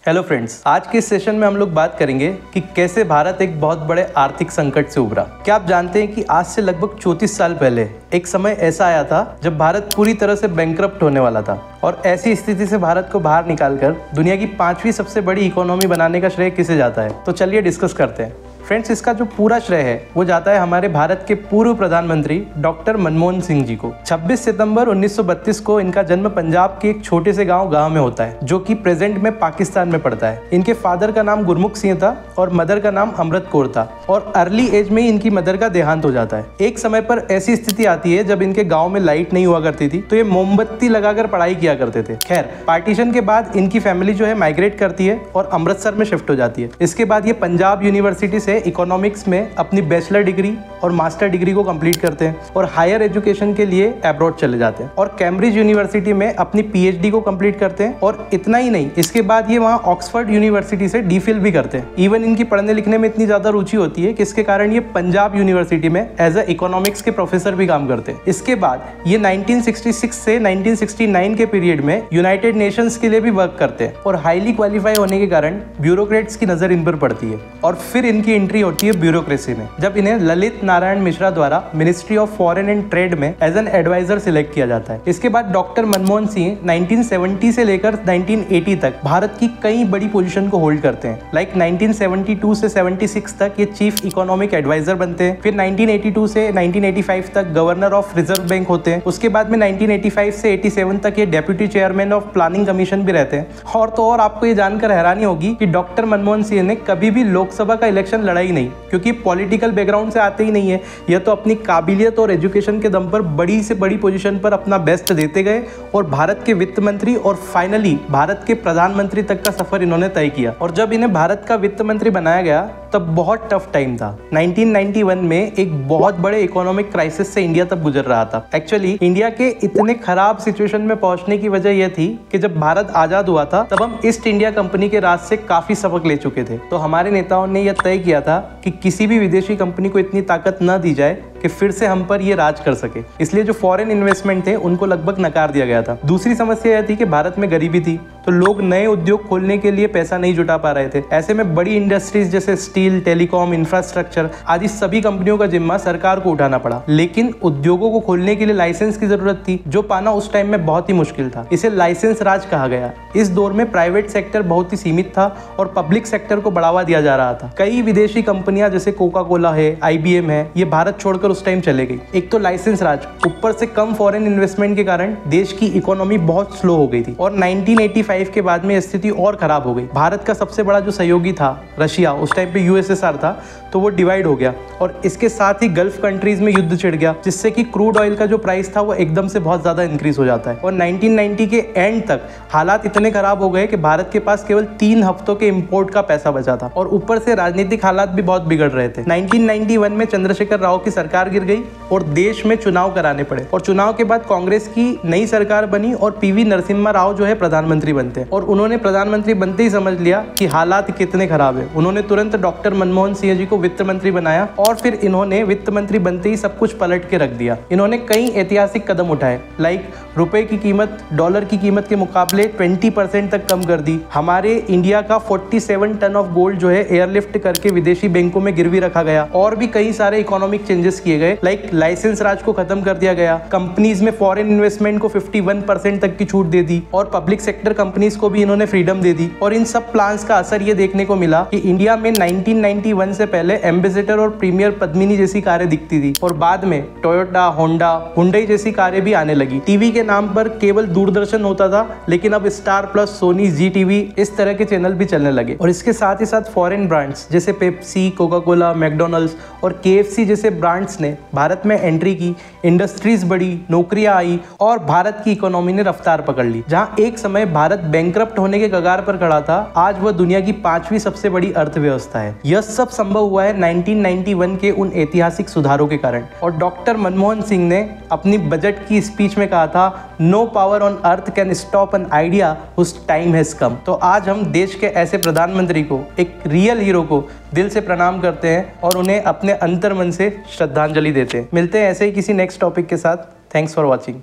Hello friends, आज के इस सेशन में हम लोग बात करेंगे कि कैसे भारत एक बहुत बड़े आर्थिक संकट से उभरा। क्या आप जानते हैं कि आज से लगभग 34 साल पहले एक समय ऐसा आया था जब भारत पूरी तरह से बैंकरप्ट होने वाला था और ऐसी स्थिति से भारत को बाहर निकालकर दुनिया की 5वीं सबसे बड़ी इकोनॉमी बनाने का श्रेय किसे जाता है? तो चलिए डिस्कस करते हैं। फ्रेंड्स, इसका जो पूरा श्रेय है वो जाता है हमारे भारत के पूर्व प्रधानमंत्री डॉक्टर मनमोहन सिंह जी को। 26 सितंबर 1932 को इनका जन्म पंजाब के एक छोटे से गांव में होता है जो कि प्रेजेंट में पाकिस्तान में पड़ता है। इनके फादर का नाम गुरमुख सिंह था और मदर का नाम अमृत कौर था और अर्ली एज में ही इनकी मदर का देहांत हो जाता है। एक समय पर ऐसी स्थिति आती है जब इनके गाँव में लाइट नहीं हुआ करती थी तो ये मोमबत्ती लगाकर पढ़ाई किया करते थे। खैर, पार्टीशन के बाद इनकी फैमिली जो है माइग्रेट करती है और अमृतसर में शिफ्ट हो जाती है। इसके बाद ये पंजाब यूनिवर्सिटी से इकोनॉमिक्स में अपनी बैचलर डिग्री और मास्टर डिग्री को कंप्लीट करते हैं और हायर एजुकेशन के लिए अब्रॉड चले जाते हैं और कैम्ब्रिज यूनिवर्सिटी में अपनी पीएचडी को कंप्लीट करते हैं। और इतना ही नहीं, इसके बाद ये वहाँ ऑक्सफोर्ड यूनिवर्सिटी से डीफिल भी करते हैं। इवन इनकी पढ़ने लिखने में इतनी ज्यादा रुचि होती है कि इसके कारण ये पंजाब यूनिवर्सिटी में एज ए इकोनॉमिक्स के प्रोफेसर भी काम करते हैं। इसके बाद ये 1966 से 1969 के पीरियड में यूनाइटेड नेशंस के लिए भी वर्क करते हैं और हाईली क्वालिफाई होने के कारण ब्यूरोक्रेट्स की नजर इन पर पड़ती है और फिर इनकी एंट्री होती है ब्यूरोक्रेसी में, जब इन्हें ललित नारायण मिश्रा द्वारा ministry of foreign and trade में एज एन एडवाइजर सिलेक्ट किया जाता है। इसके बाद डॉक्टर मनमोहन सिंह 1970 से लेकर 1980 तक भारत की कई बड़ी पोजीशन को होल्ड करते हैं। लाइक 1972 से 76 तक ये चीफ इकोनॉमिक एडवाइजर बनते हैं। फिर 1982 से 1985 तक गवर्नर ऑफ रिजर्व बैंक होते हैं। उसके बाद में 1985 से 87 तक ये deputy chairman of planning commission भी रहते हैं। और तो और आपको ये जानकर हैरानी होगी कि डॉक्टर मनमोहन सिंह ने कभी भी लोकसभा का इलेक्शन लड़ा ही नहीं, क्योंकि पॉलिटिकल बैकग्राउंड से आते ही नहीं है। यह तो अपनी काबिलियत और एजुकेशन के दम पर बड़ी से बड़ी पोजीशन पर अपना बेस्ट देते गए और भारत के वित्त मंत्री और फाइनली भारत के प्रधानमंत्री तक का सफर इन्होंने तय किया। और जब इन्हें भारत का वित्त मंत्री बनाया गया तब बहुत टफ टाइम था। 1991 में एक बहुत बड़े इकोनॉमिक क्राइसिस से इंडिया तब गुजर रहा था। एक्चुअली इंडिया के इतने खराब सिचुएशन में पहुंचने की वजह यह थी कि जब भारत आजाद हुआ था तब हम ईस्ट इंडिया कंपनी के राज से काफी सबक ले चुके थे। तो हमारे नेताओं ने यह तय किया था कि किसी भी विदेशी कंपनी को इतनी ताकत न दी जाए कि फिर से हम पर ये राज कर सके। इसलिए जो फॉरेन इन्वेस्टमेंट थे उनको लगभग नकार दिया गया था। दूसरी समस्या यह थी कि भारत में गरीबी थी तो लोग नए उद्योग खोलने के लिए पैसा नहीं जुटा पा रहे थे। ऐसे में बड़ी इंडस्ट्रीज जैसे स्टील, टेलीकॉम, इंफ्रास्ट्रक्चर आदि सभी कंपनियों का जिम्मा सरकार को उठाना पड़ा। लेकिन उद्योगों को खोलने के लिए लाइसेंस की जरूरत थी जो पाना उस टाइम में बहुत ही मुश्किल था। इसे लाइसेंस राज कहा गया। इस दौर में प्राइवेट सेक्टर बहुत ही सीमित था और पब्लिक सेक्टर को बढ़ावा दिया जा रहा था। कई विदेशी कंपनियां जैसे कोका कोला है, IBM है, ये भारत छोड़कर उस टाइम चले गई। एक तो लाइसेंस राज, ऊपर से कम फॉरेन इन्वेस्टमेंट के कारण देश की इकोनॉमी बहुत स्लो हो गई थी और 1985 के बाद में स्थिति और खराब हो गई। भारत का सबसे बड़ा जो सहयोगी था रशिया, उस टाइम पे USSR था, तो वो डिवाइड हो गया और इसके साथ ही गल्फ कंट्रीज में युद्ध छिड़ गया जिससे कि क्रूड ऑयल का जो प्राइस था वो एकदम से बहुत ज्यादा इंक्रीज हो जाता है। और 1990 के एंड तक हालात इतने खराब हो गए कि भारत के पास केवल 3 हफ्तों के इंपोर्ट का पैसा बचा था और ऊपर से राजनीतिक हालात भी बहुत बिगड़ रहे थे। 1991 में चंद्रशेखर राव की सरकार गिर गई और देश में चुनाव कराने पड़े और चुनाव के बाद कांग्रेस की नई सरकार बनी और PV नरसिम्हा राव जो है प्रधानमंत्री बनते हैं। और उन्होंने प्रधानमंत्री बनते ही समझ लिया कि हालात कितने खराब है। उन्होंने तुरंत डॉक्टर मनमोहन सिंह जी को वित्त मंत्री बनाया और फिर इन्होंने वित्त मंत्री बनते ही सब कुछ पलट के रख दिया। इन्होंने कई ऐतिहासिक कदम उठाए, लाइक रुपए की कीमत डॉलर की कीमत के मुकाबले 20% तक कम कर दी। हमारे इंडिया का 47 टन ऑफ गोल्ड जो है एयरलिफ्ट करके विदेशी बैंकों में गिरवी रखा गया और भी कई सारे इकोनॉमिक चेंजेस किए गए, लाइक लाइसेंस राज को खत्म कर दिया गया। कंपनीज में फॉरेन इन्वेस्टमेंट को 51% तक की छूट दे दी और पब्लिक सेक्टर कंपनीज को भी इन्होंने फ्रीडम दे दी। और इन सब प्लान्स का असर ये देखने को मिला कि इंडिया में 1991 से पहले एम्बेसडर और प्रीमियर पद्मिनी जैसी कारें दिखती थी और बाद में टोयोटा, होंडा, हुंडई जैसी कारें भी आने लगी। टीवी के नाम पर केवल दूरदर्शन होता था लेकिन अब स्टार प्लस, सोनी, ZTV इस तरह के चैनल भी चलने लगे। और इसके साथ ही साथ फॉरेन ब्रांड्स जैसे पेप्सी, कोका कोला, मैकडॉनल्ड्स और KFC जैसे ब्रांड्स ने भारत में एंट्री की, इंडस्ट्रीज बढ़ी, नौकरियां आई और भारत की इकोनॉमी ने रफ्तार पकड़ ली। जहां एक समय भारत बैंकरप्ट होने के कगार पर खड़ा था, आज वह दुनिया की 5वीं सबसे बड़ी अर्थव्यवस्था है। यह सब संभव हुआ है 1991 के उन ऐतिहासिक सुधारों के कारण। और डॉक्टर मनमोहन सिंह ने अपनी बजट की स्पीच में कहा था, no power on earth can stop an idea whose time has come. तो आज हम देश के ऐसे प्रधानमंत्री को, एक रियल हीरो को दिल से प्रणाम करते हैं और उन्हें अपने अंतर्मन से श्रद्धांजलि देते हैं। मिलते हैं ऐसे ही किसी नेक्स्ट टॉपिक के साथ। Thanks for watching.